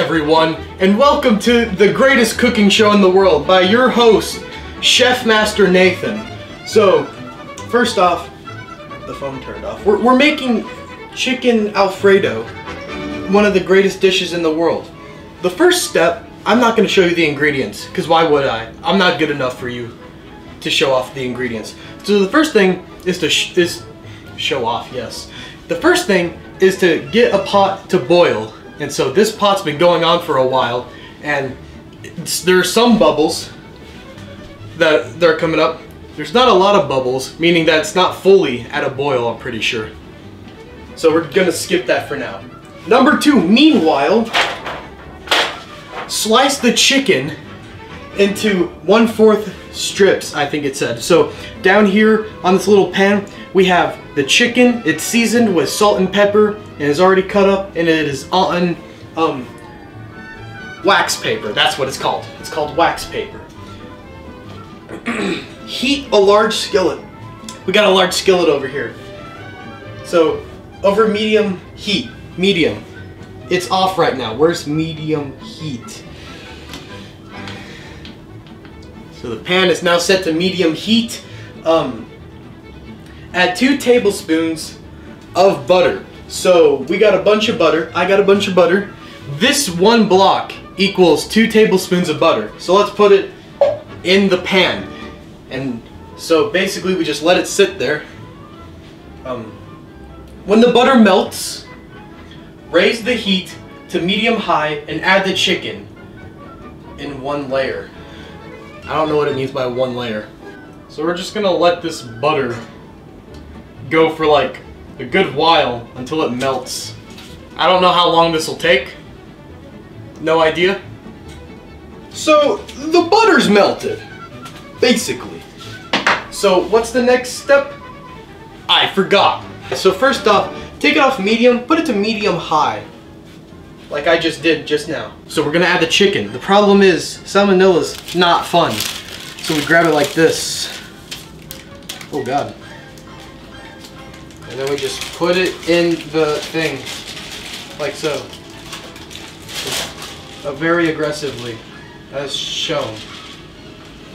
everyone, and welcome to the greatest cooking show in the world by your host, Chef Master Nathan. So, first off, the phone turned off. We're making chicken alfredo, one of the greatest dishes in the world. The first step, I'm not going to show you the ingredients, because why would I? I'm not good enough for you to show off the ingredients. So the first thing is to show off, yes. The first thing is to get a pot to boil. And so this pot's been going on for a while, and there's some bubbles that are coming up. There's not a lot of bubbles, meaning that it's not fully at a boil, I'm pretty sure. So we're gonna skip that for now. Number two, meanwhile, slice the chicken into 1/4 strips, I think it said. So down here on this little pan, we have the chicken. It's seasoned with salt and pepper and is already cut up, and it is on wax paper. That's what it's called. It's called wax paper. Heat a large skillet. We got a large skillet over here. So over medium heat. Medium. It's off right now. Where's medium heat? So the pan is now set to medium heat. Add 2 tablespoons of butter. So we got a bunch of butter. I got a bunch of butter. This one block equals 2 tablespoons of butter. So let's put it in the pan. And so basically we just let it sit there. When the butter melts, raise the heat to medium-high and add the chicken in one layer. I don't know what it means by one layer. So we're just gonna let this butter go for like a good while until it melts. I don't know how long this will take. No idea. So the butter's melted, basically. So what's the next step? I forgot. So first off, take it off medium, put it to medium-high, like I just did just now. So we're gonna add the chicken. The problem is salmonella's not fun. So we grab it like this. Oh God. And then we just put it in the thing, like so. Very aggressively, as shown.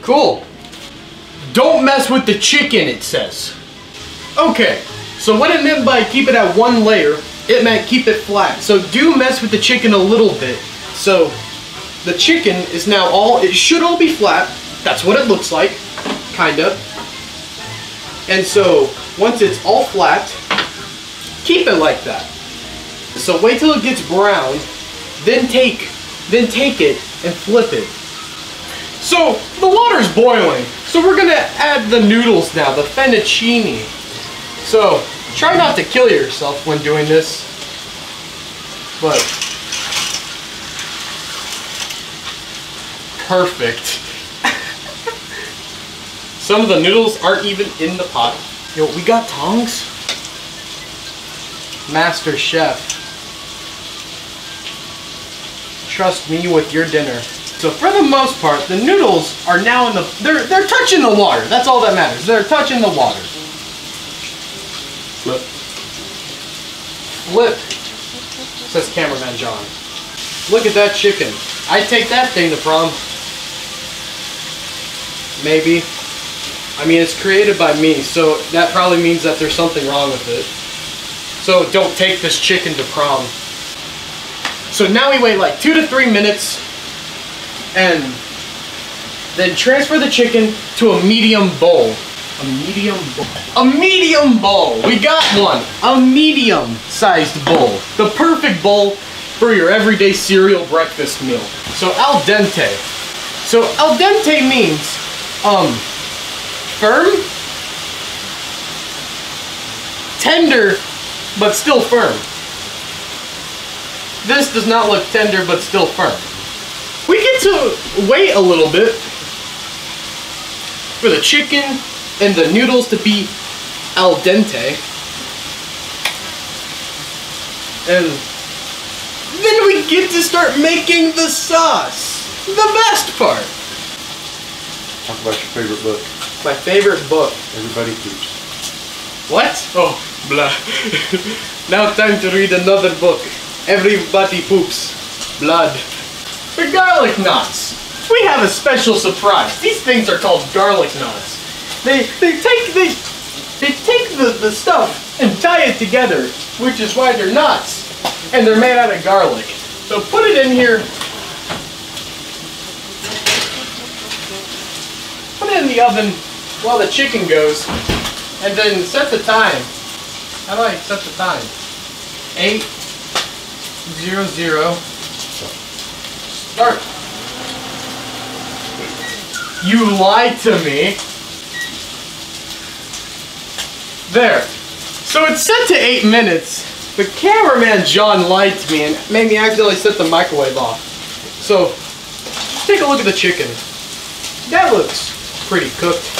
Cool. Don't mess with the chicken, it says. Okay, so what it meant by keep it at one layer, it meant keep it flat. So do mess with the chicken a little bit. So the chicken is now it should all be flat. That's what it looks like, kind of. And so once it's all flat, keep it like that. So wait till it gets brown, then take it and flip it. So the water's boiling. So we're gonna add the noodles now, the fettuccine. So try not to kill yourself when doing this, but perfect. Some of the noodles aren't even in the pot. Yo, we got tongs? Master Chef. Trust me with your dinner. So for the most part, the noodles are now in the, they're touching the water. That's all that matters. They're touching the water. Flip. Flip, says cameraman John. Look at that chicken. I'd take that thing to prom. Maybe. I mean, it's created by me, so that probably means that there's something wrong with it. So don't take this chicken to prom. So now we wait like 2 to 3 minutes and then transfer the chicken to a medium bowl. A medium bowl. A medium bowl. We got one. A medium-sized bowl. The perfect bowl for your everyday cereal breakfast meal. So al dente. So al dente means firm, tender, but still firm. This does not look tender, but still firm. We get to wait a little bit for the chicken and the noodles to be al dente. And then we get to start making the sauce. The best part. Talk about your favorite book. My favorite book. Everybody Poops. What? Oh, blah. Now time to read another book. Everybody Poops. blood. The garlic knots. We have a special surprise. These things are called garlic knots. They take the stuff and tie it together, which is why they're knots. And they're made out of garlic. So put it in here. Put it in the oven while the chicken goes. And then set the time. How do I set the time? 8:00. Start. You lied to me. There. So it's set to 8 minutes, but cameraman John lied to me and made me accidentally set the microwave off. So, just take a look at the chicken. That looks pretty cooked.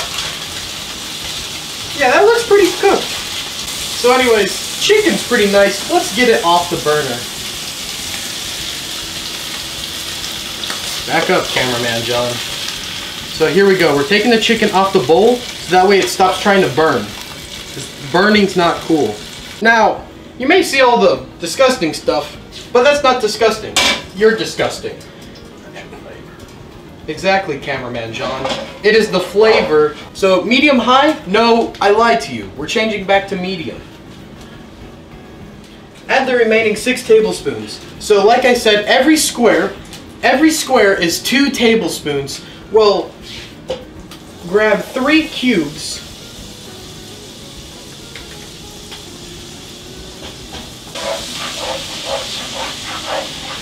Yeah, that looks pretty cooked. So anyways, chicken's pretty nice. Let's get it off the burner. Back up, cameraman John. So here we go. We're taking the chicken off the bowl, so that way it stops trying to burn. Burning's not cool. Now, you may see all the disgusting stuff, but that's not disgusting. You're disgusting. Exactly, cameraman John. It is the flavor. So medium high? No, I lied to you. We're changing back to medium. Add the remaining 6 tablespoons. So like I said, every square is 2 tablespoons. Well, grab 3 cubes.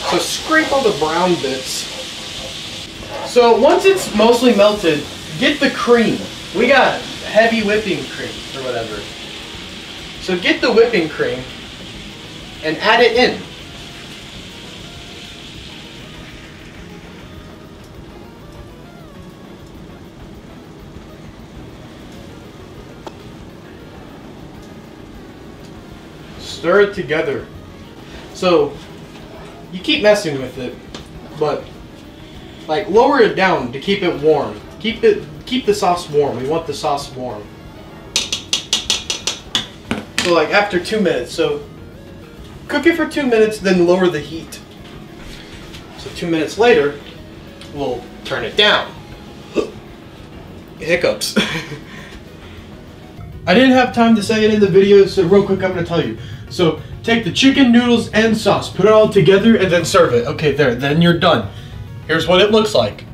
So scrape all the brown bits. So once it's mostly melted, get the cream. We got heavy whipping cream or whatever. So get the whipping cream and add it in. Stir it together. So you keep messing with it, but like lower it down to keep it warm. Keep the sauce warm. We want the sauce warm. So like after 2 minutes. So cook it for 2 minutes, then lower the heat. So 2 minutes later, we'll turn it down. Hiccups. I didn't have time to say it in the video, so real quick I'm gonna tell you. So take the chicken, noodles, and sauce, put it all together, and then serve it. Okay, there, then you're done. Here's what it looks like.